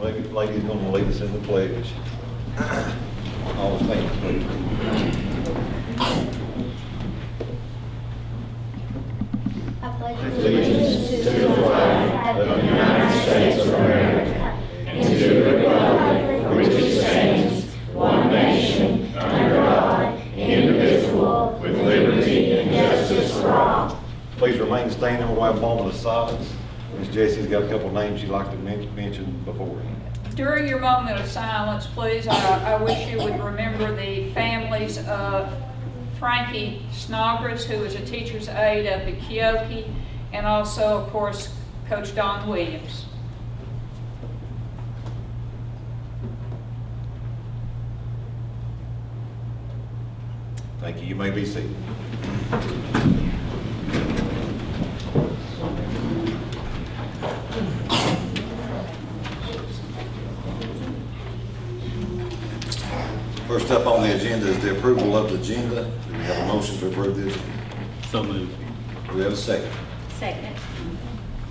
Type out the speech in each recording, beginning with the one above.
lady's going to lead us in the pledge. All stand, please. I pledge allegiance to the flag of the United States of America and to the republic for which it stands, one nation, under God, indivisible, with liberty and justice for all. Please remain standing. We'll have a moment of silence. Ms. Jessie's got a couple of names she'd like to mention beforehand. During your moment of silence, please, I wish you would remember the families of Frankie Snodgrass, who is a teacher's aide up at Keokee, and also, of course, Coach Don Williams. Thank you. You may be seated. First up on the agenda is the approval of the agenda. Do we have a motion to approve the agenda? So moved. Do we have a second? Second.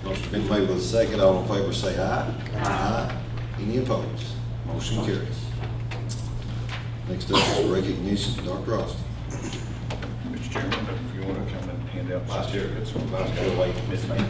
Motion's been made with a second. All in favor say aye. Aye. Any opposed? Motion carries. Next up is recognition, Dr. Austin. Mr. Chairman, if you want to come and hand out Vice Chair. certificates. Vice Chair, wait. Miss Ma'am.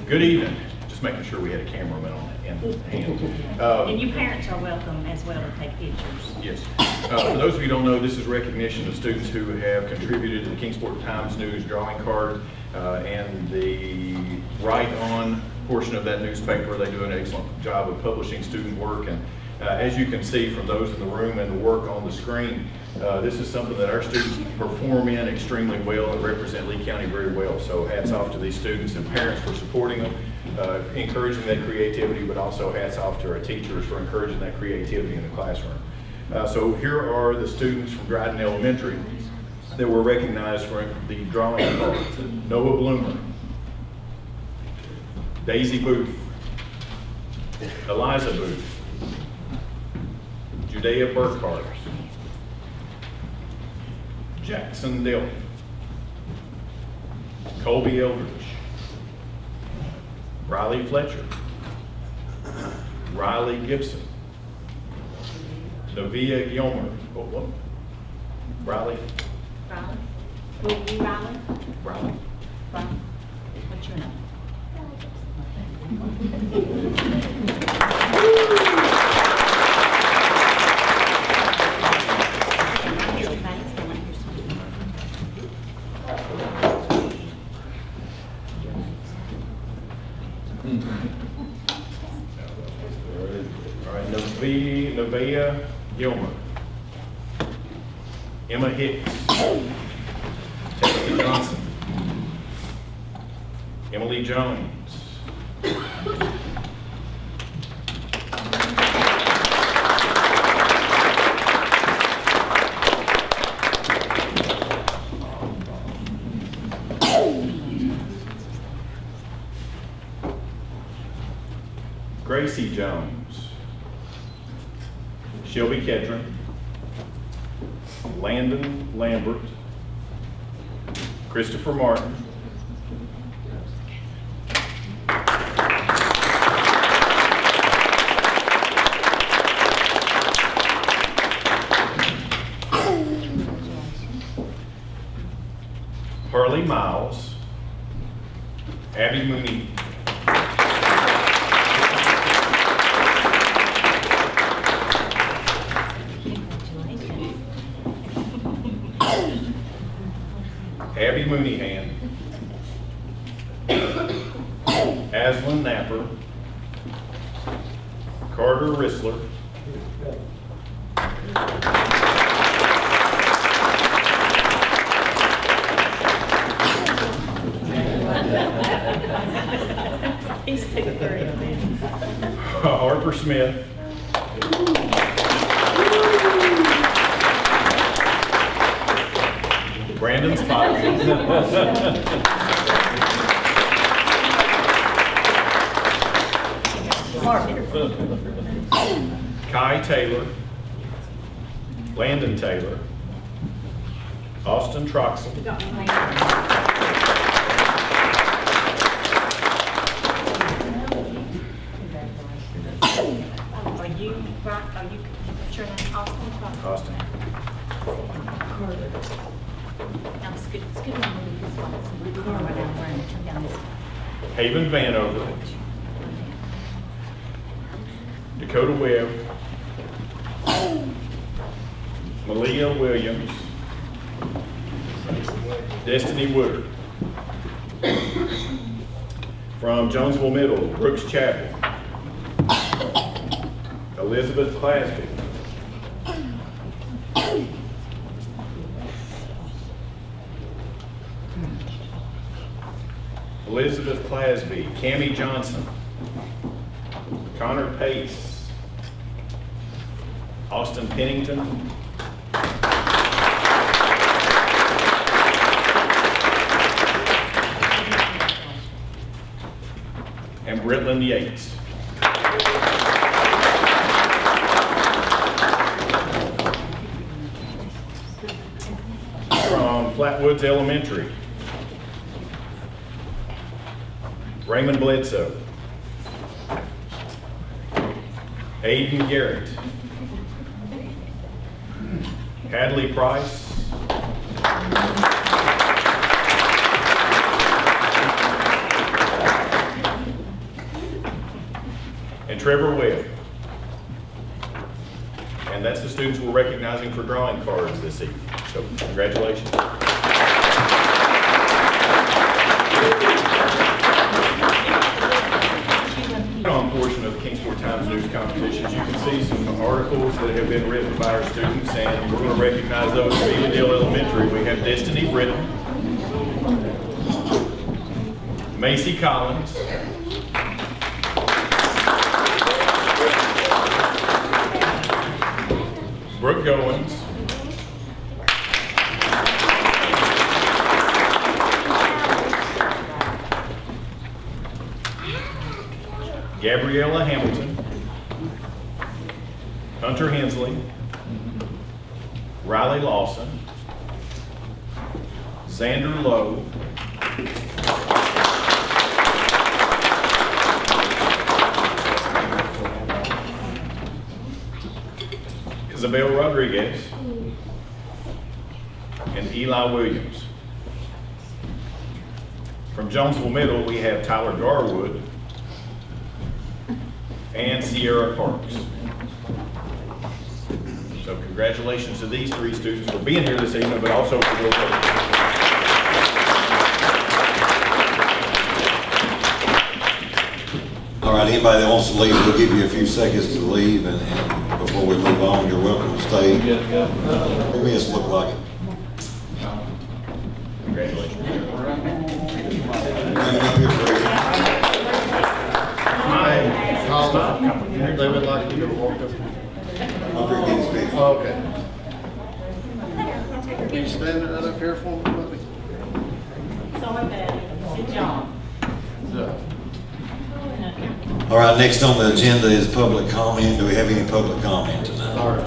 Good evening. Just making sure we had a cameraman on in hand. And you parents are welcome as well to take pictures. Yes. For those of you who don't know, this is recognition of students who have contributed to the Kingsport Times News drawing card and the write-on portion of that newspaper. They do an excellent job of publishing student work, and as you can see from those in the room and the work on the screen, this is something that our students perform in extremely well and represent Lee County very well. So hats off to these students and parents for supporting them, encouraging that creativity, but also hats off to our teachers for encouraging that creativity in the classroom. So here are the students from Dryden Elementary that were recognized for the drawing card. Noah Bloomer, Daisy Booth, Eliza Booth, Judea Burkhart, Jackson Dillon, Colby Eldridge, Riley Fletcher, Riley Gibson, Novia Gilmer, Riley, Riley? Will you, Riley? Riley, Riley? What's your name? Here's the back, stand right here, son. all right, Novia Gilmer, Emma Hicks, Tabitha Johnson, Emily Jones, Gracie Jones, Shelby Kedron, Landon Lambert, Christopher Martin, Harley Miles, Abby Mooney, Abby Mooneyhan, Aslan Napper, Carter Rissler, He's too great, man. Harper Smith, Brandon Spivey. Kai Taylor. Landon Taylor. Austin Troxel. Are you, what's your name, Austin? Austin. Now, it's good to move this way, so we can run down, come down this way. Haven Vanover. Dakota Webb. Malia Williams. Destiny Woodard. From Jonesville Middle, Brooks Chapel. Elizabeth Clasby. Elizabeth Clasby, Cammie Johnson, Connor Pace, Austin Pennington, and Britland Yates. From Flatwoods Elementary, Raymond Bledsoe, Aiden Garrett, Hadley Price, and Trevor Webb. And that's the students we're recognizing for drawing cards this evening. So congratulations. Portion of the Kingsport Times News competitions, you can see some articles that have been written by our students, and we're going to recognize those from Evendale Elementary. We have Destiny Britton, Macy Collins, Brooke Goins, Gabriella Hamilton, Hunter Hensley, Riley Lawson, Xander Lowe, Isabel Rodriguez, and Eli Williams. From Jonesville Middle, we have Tyler Garwood and Sierra Parks. So congratulations to these three students for being here this evening, but also for their work. All right, anybody that wants to leave, we'll give you a few seconds to leave, and before we move on, you're welcome to stay. Maybe it's look like it. Congratulations. Bring it up here, Fred. They would like you to walk up. Up here, get his picture. Okay. Can you stand right up here for me, buddy? Sorry, Betty. Good job. Yeah. All right, next on the agenda is public comment. Do we have any public comment tonight? All right.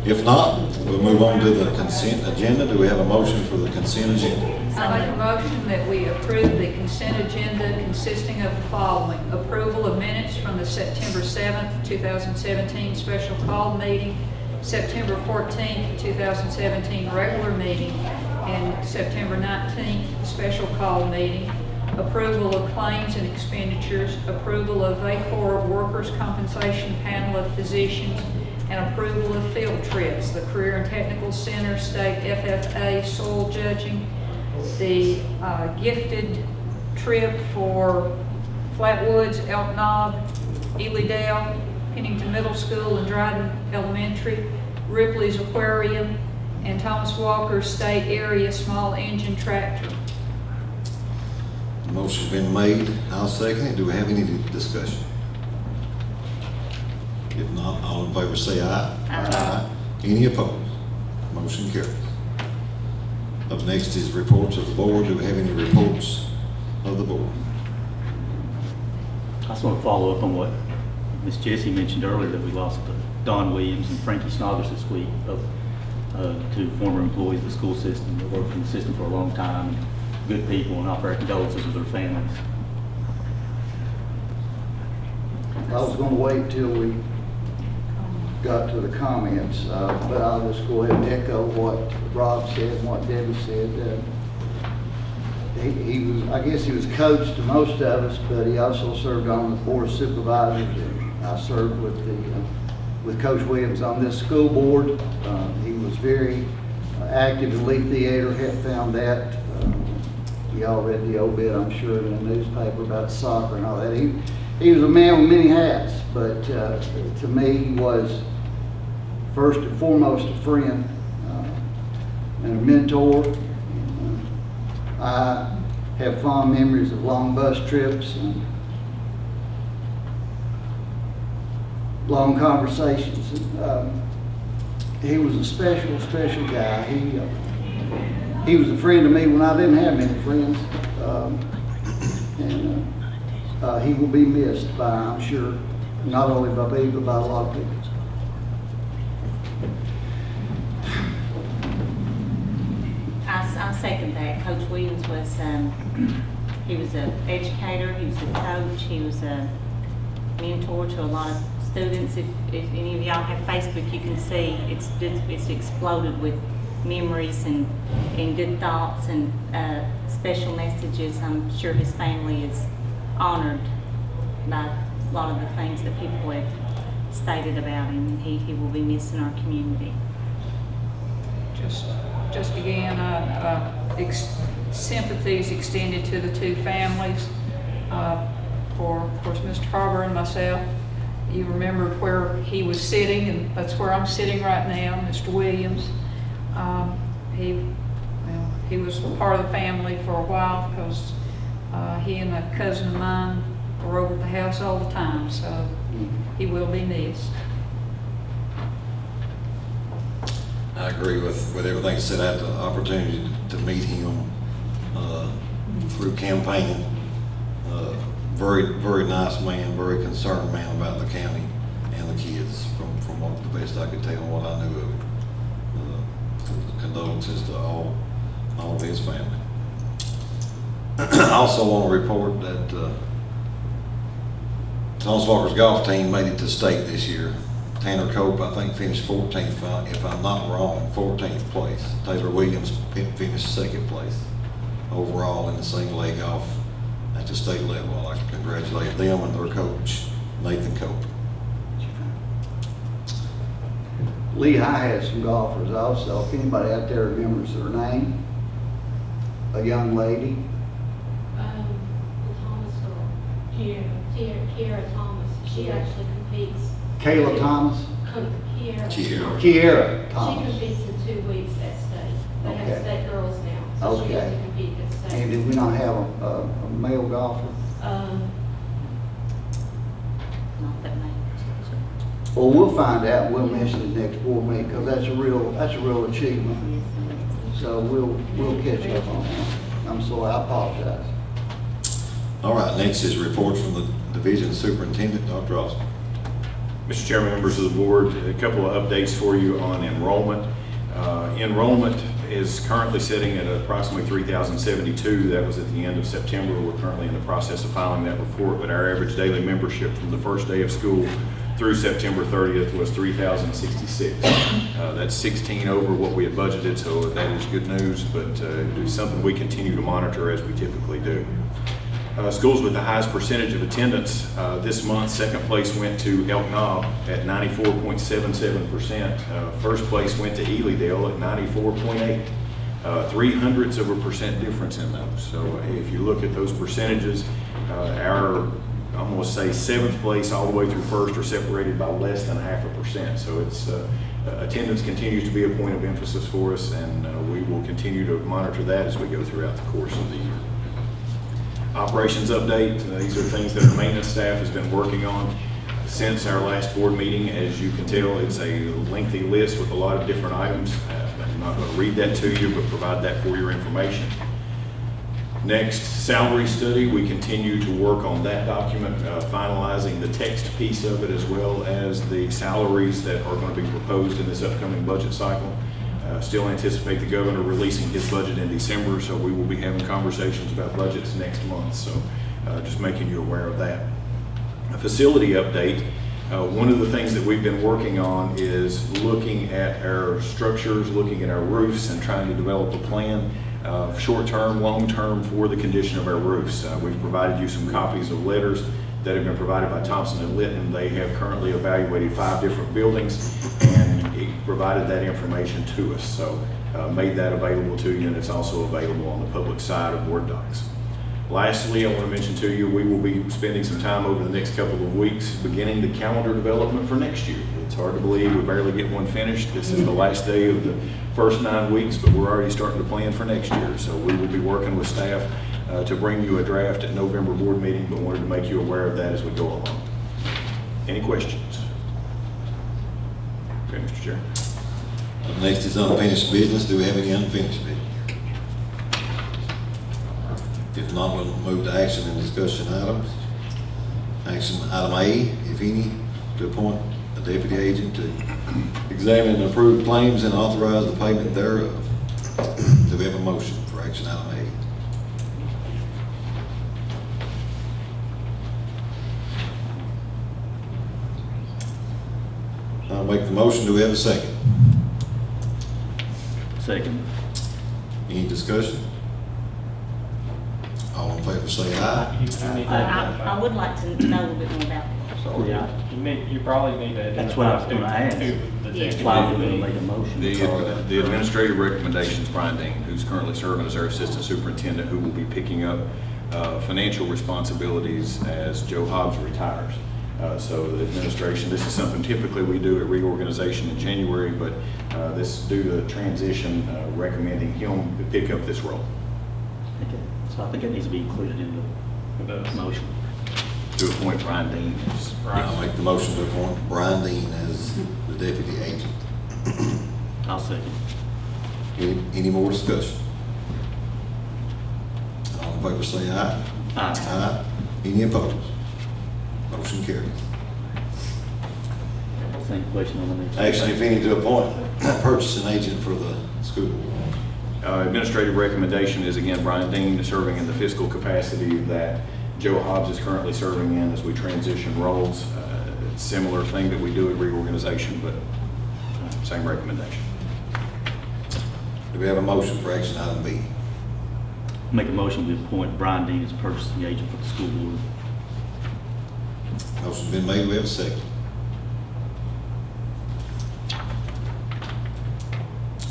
If not, we'll move on to the consent agenda. Do we have a motion for the consent agenda? I make a motion that we approve the consent agenda consisting of the following: approval of minutes from the September 7th, 2017 special call meeting, September 14th, 2017 regular meeting, and September 19th special call meeting, approval of claims and expenditures, approval of VACOR Workers' Compensation Panel of Physicians, and approval of field trips, the Career and Technical Center, State FFA soil judging, the gifted trip for Flatwoods, Elk Knob, Ely Dale, Pennington Middle School, and Dryden Elementary, Ripley's Aquarium, and Thomas Walker's State Area Small Engine Tractor. Motion's been made. I'll second it. Do we have any discussion? If not, all in favor say aye. Aye. Any opposed? Motion carries. Up next is reports of the board. Do we have any reports of the board? I just want to follow up on what Ms. Jessie mentioned earlier, that we lost Don Williams and Frankie Snoggers this week, two former employees of the school system that worked in the system for a long time, and good people, and offer our condolences with their families. I was going to wait till we got to the comments, but I'll just go ahead and echo what Rob said and what Debbie said. He was, I guess he was coach to most of us, but he also served on the board of supervisors. And I served with Coach Williams on this school board. He was very active in Lee Theater. Had found that. Y'all read the obit, I'm sure, in the newspaper about soccer and all that. He was a man with many hats, but to me, he was first and foremost a friend and a mentor. I have fond memories of long bus trips and long conversations. He was a special, special guy. He was a friend to me when I didn't have many friends. He will be missed by, I'm sure, not only by me, but by a lot of people. I second that. Coach Williams was, he was an educator, he was a coach, he was a mentor to a lot of students. If any of y'all have Facebook, you can see it's exploded with memories and good thoughts and special messages. I'm sure his family is honored by a lot of the things that people have stated about him, and he will be missed in our community. Just again, sympathies extended to the two families. For, of course, Mr. Harbour and myself. You remembered where he was sitting, and that's where I'm sitting right now, Mr. Williams. He was part of the family for a while because he and a cousin of mine were over at the house all the time, so he will be missed. I agree with everything said. I had the opportunity to meet him through campaigning. Very, very nice man, very concerned man about the county and the kids from what the best I could tell and what I knew of him. Condolences to all of his family. I also want to report that Thomas Walker's golf team made it to state this year. Tanner Cope, I think, finished 14th, if I'm not wrong, 14th place. Taylor Williams finished 2nd place overall in the single A golf at the state level. I'd like to congratulate them and their coach, Nathan Cope. Lehigh has some golfers also. If anybody out there remembers her name, a young lady. Thomas or Kiera Thomas. She actually competes. Kayla Thomas? Kiera Thomas. She competes in 2 weeks at state. They have Okay. state girls now, so she Okay. has to compete at state. And did we not have a male golfer? Not that many. Well, we'll find out. We'll mention it next board meeting because that's a real achievement. So we'll catch up on that. I'm sorry, I apologize. All right, next is report from the Division Superintendent, Dr. Austin. Mr. Chairman, members of the board, a couple of updates for you on enrollment. Enrollment is currently sitting at approximately 3,072. That was at the end of September. We're currently in the process of filing that report, but our average daily membership from the first day of school through September 30th was 3,066. That's 16 over what we had budgeted, so that is good news, but it's something we continue to monitor as we typically do. Schools with the highest percentage of attendance this month, second place went to Elk Knob at 94.77%. First place went to Elydale at 94.8. 0.03% difference in those. So if you look at those percentages, our, I'm going to say 7th place all the way through first are separated by less than 0.5%. So it's attendance continues to be a point of emphasis for us, and we will continue to monitor that as we go throughout the course of the year. Operations update, these are things that our maintenance staff has been working on. since our last board meeting. As you can tell, it's a lengthy list with a lot of different items. I'm not going to read that to you, but provide that for your information. Next, salary study. We continue to work on that document, finalizing the text piece of it as well as the salaries that are going to be proposed in this upcoming budget cycle. Still anticipate the governor releasing his budget in December, so we will be having conversations about budgets next month. So just making you aware of that. A facility update. One of the things that we've been working on is looking at our structures, looking at our roofs, and trying to develop a plan, short-term, long-term, for the condition of our roofs. We've provided you some copies of letters that have been provided by Thompson and Litton. They have currently evaluated 5 different buildings and provided that information to us. So made that available to you, and it's also available on the public side of Word Docs. Lastly, I want to mention to you, we will be spending some time over the next couple of weeks beginning the calendar development for next year. It's hard to believe we barely get one finished. This is the last day of the first 9 weeks, but we're already starting to plan for next year. So we will be working with staff to bring you a draft at November board meeting, but wanted to make you aware of that as we go along. Any questions? Okay, Mr. Chair. Up next is unfinished business. Do we have any unfinished business? If not, we'll move to action and discussion items. Action item A, if any, to appoint a deputy agent to examine and approve claims and authorize the payment thereof. Do we have a motion for action item A? I'll make the motion. Do we have a second? Second. Any discussion? All in favor say aye. I would like to know a little bit more about it. Yeah, you probably need to. That's what I was gonna ask. Yeah. Why would we make a motion? The administrative recommendations, Brian Dean, who's currently serving as our assistant superintendent, who will be picking up financial responsibilities as Joe Hobbs retires. So the administration, this is something typically we do at reorganization in January, but this, due to the transition, recommending him to pick up this role. Okay. So I think it needs to be included in the motion. To appoint Brian Dean as I'll make the motion to appoint Brian Dean as the deputy agent. I'll second. Any more discussion? All in favor say aye. Aye. Aye. Any opposed? Motion carries. Same question on the next. Action, if any, to appoint a purchasing agent for the school board. Administrative recommendation is again Brian Dean, serving in the fiscal capacity that Joe Hobbs is currently serving in as we transition roles. Similar thing that we do at reorganization, but same recommendation. Do we have a motion for action item B? Make a motion to appoint Brian Dean as purchasing agent for the school board. Motion's been made. Do we have a second?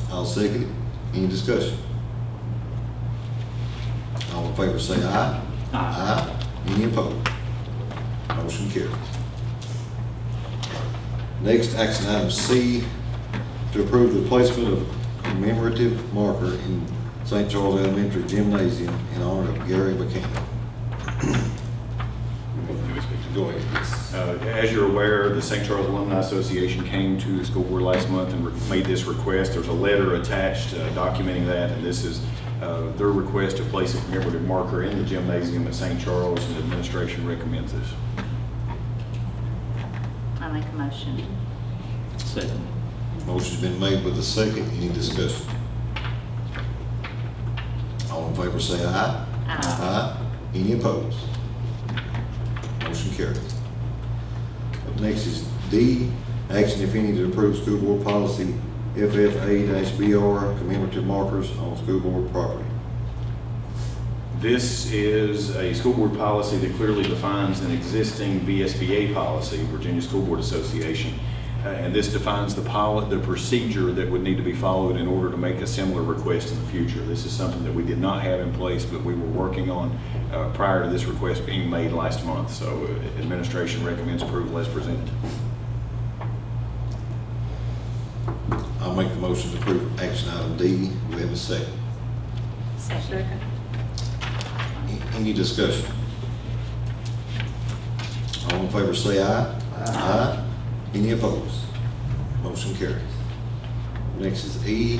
I'll second it. Any discussion? All in favor say aye. Aye. Any opposed? Motion carries. Next, action item C, to approve the placement of commemorative marker in St. Charles Elementary Gymnasium in honor of Gary McCann. Go ahead. As you're aware, the St. Charles Alumni Association came to the school board last month and made this request. There's a letter attached documenting that, and this is their request to place a commemorative marker in the gymnasium at St. Charles, and the administration recommends this. I make a motion. Second. Motion's been made with a second. Any discussion? All in favor say aye. Aye. Any opposed? Motion carries. Up next is D, action if any to approve school board policy FFA-BR commemorative markers on school board property. This is a school board policy that clearly defines an existing VSBA policy, Virginia School Board Association, and this defines the procedure that would need to be followed in order to make a similar request in the future. This is something that we did not have in place, but we were working on prior to this request being made last month. So administration recommends approval as presented. I'll make the motion to approve action item D. Do we have a second? Second. Any discussion? All in favor say aye. Aye. Any opposed? Motion carries. Next is E,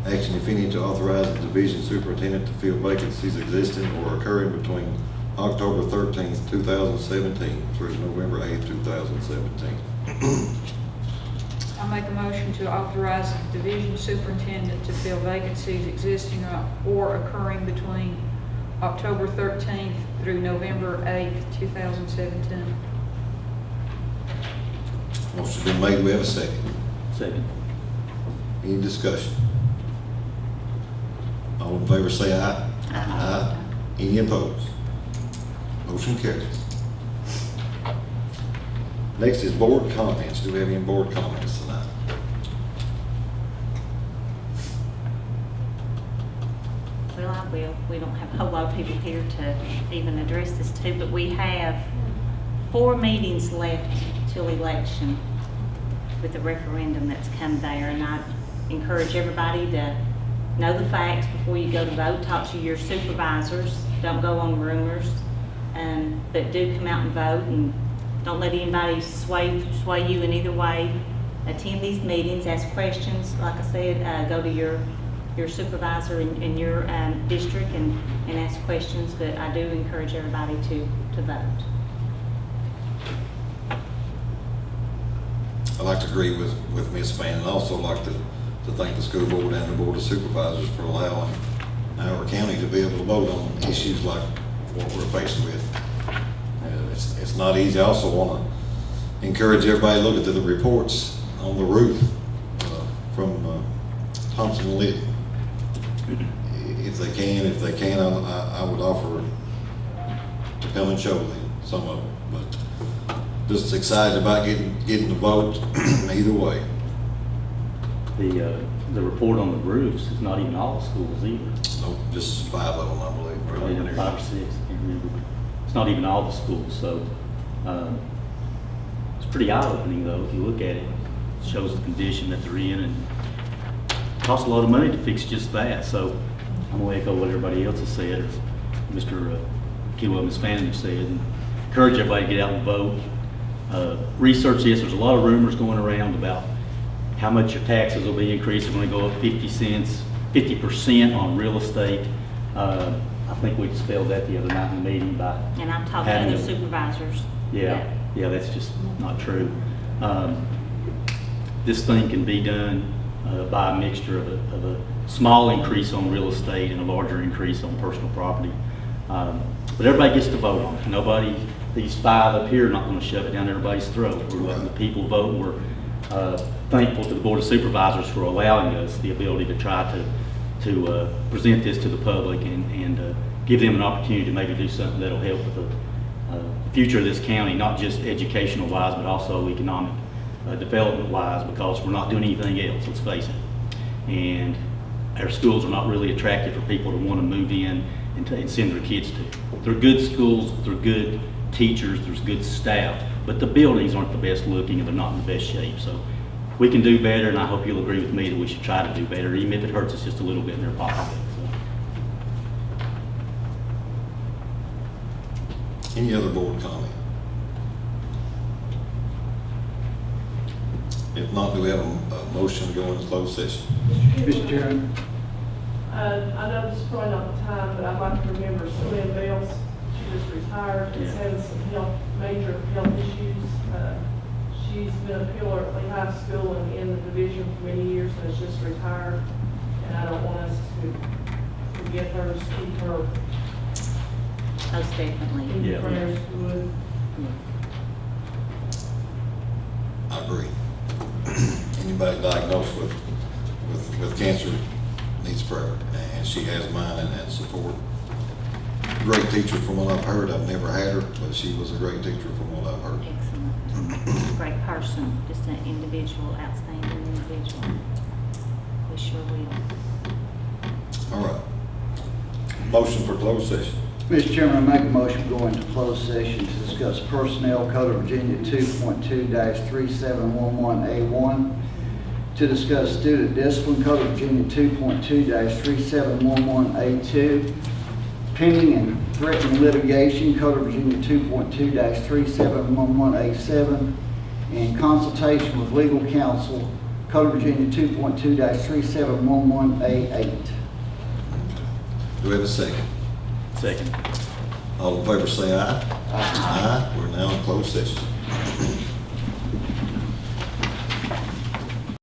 action if any to authorize the division superintendent to fill vacancies existing or occurring between October 13th, 2017 through November 8th, 2017. I make a motion to authorize the division superintendent to fill vacancies existing or occurring between October 13th through November 8th, 2017. Motion's been made. Do we have a second? Second. Any discussion? All in favor say aye. Aye. Any opposed? Motion carries. Next is board comments. Do we have any board comments tonight? Well, I will. We don't have a whole lot of people here to even address this to, but we have 4 meetings left till election with the referendum that's come there, and I encourage everybody to know the facts before you go to vote. Talk to your supervisors. Don't go on rumors, but do come out and vote, and don't let anybody sway you in either way. Attend these meetings, ask questions. Like I said, go to your supervisor in your district and ask questions, but I do encourage everybody to vote. I'd like to agree with Ms. Fann, and also like to thank the school board and the board of supervisors for allowing our county to be able to vote on issues like what we're faced with. It's not easy. I also want to encourage everybody to look at the reports on the roof from Thompson Lit. If they can, I would offer to come and show them some of them. But just excited about getting the vote either way. The report on the roofs is not even all the schools either. No, just 5 of them, I believe. Maybe 5 or 6, I can't remember. It's not even all the schools, so it's pretty eye-opening though if you look at it. It shows the condition that they're in, and it costs a lot of money to fix just that. So I'm going to echo what everybody else has said, or Mr. Kidwell and Ms. Fannin have said, and encourage everybody to get out and vote. Research this. There's a lot of rumors going around about how much your taxes will be increased. They're going to go up 50 cents, 50% on real estate. I think we dispelled that the other night in the meeting by And I've talked to other supervisors. Yeah, that's just not true. This thing can be done by a mixture of a small increase on real estate and a larger increase on personal property. But everybody gets to vote on it. These 5 up here are not going to shove it down everybody's throat. We're letting the people vote. We're thankful to the Board of Supervisors for allowing us the ability to try to present this to the public and give them an opportunity to maybe do something that'll help with the future of this county, not just educational wise, but also economic development wise, because we're not doing anything else, let's face it. And our schools are not really attractive for people to want to move in and send their kids to. They're good schools, they're good teachers, there's good staff, but the buildings aren't the best looking and they're not in the best shape. So we can do better, and I hope you'll agree with me that we should try to do better, even if it hurts us just a little bit in their pocketbook. Any other board comment? If not, do we have a motion to go into closed session? Mr. Chairman. I know this is probably not the time, but I'd like to remember Sylvia Bales. She just retired and is having some major health issues. She's been a pillar at Lee High School and in the division for many years and has just retired. And I don't want us to forget her, to keep her Most definitely. in your prayers. Would. I agree. Anybody diagnosed with cancer needs prayer, and she has mine and support. Great teacher from what I've heard. I've never had her, but she was a great teacher from what I've heard. Excellent. Great person, just an individual, outstanding individual. We sure will. All right. Motion for closed session. Mr. Chairman, I make a motion to go into closed session to discuss Personnel Code of Virginia 2.2-3711A1, to discuss Student Discipline Code of Virginia 2.2-3711A2, pending and threatening litigation Code of Virginia 2.2-3711A7, in consultation with legal counsel, Code of Virginia 2.2-3711A8. Do we have a second? Second. All in favor say aye. Aye. We're now in closed session.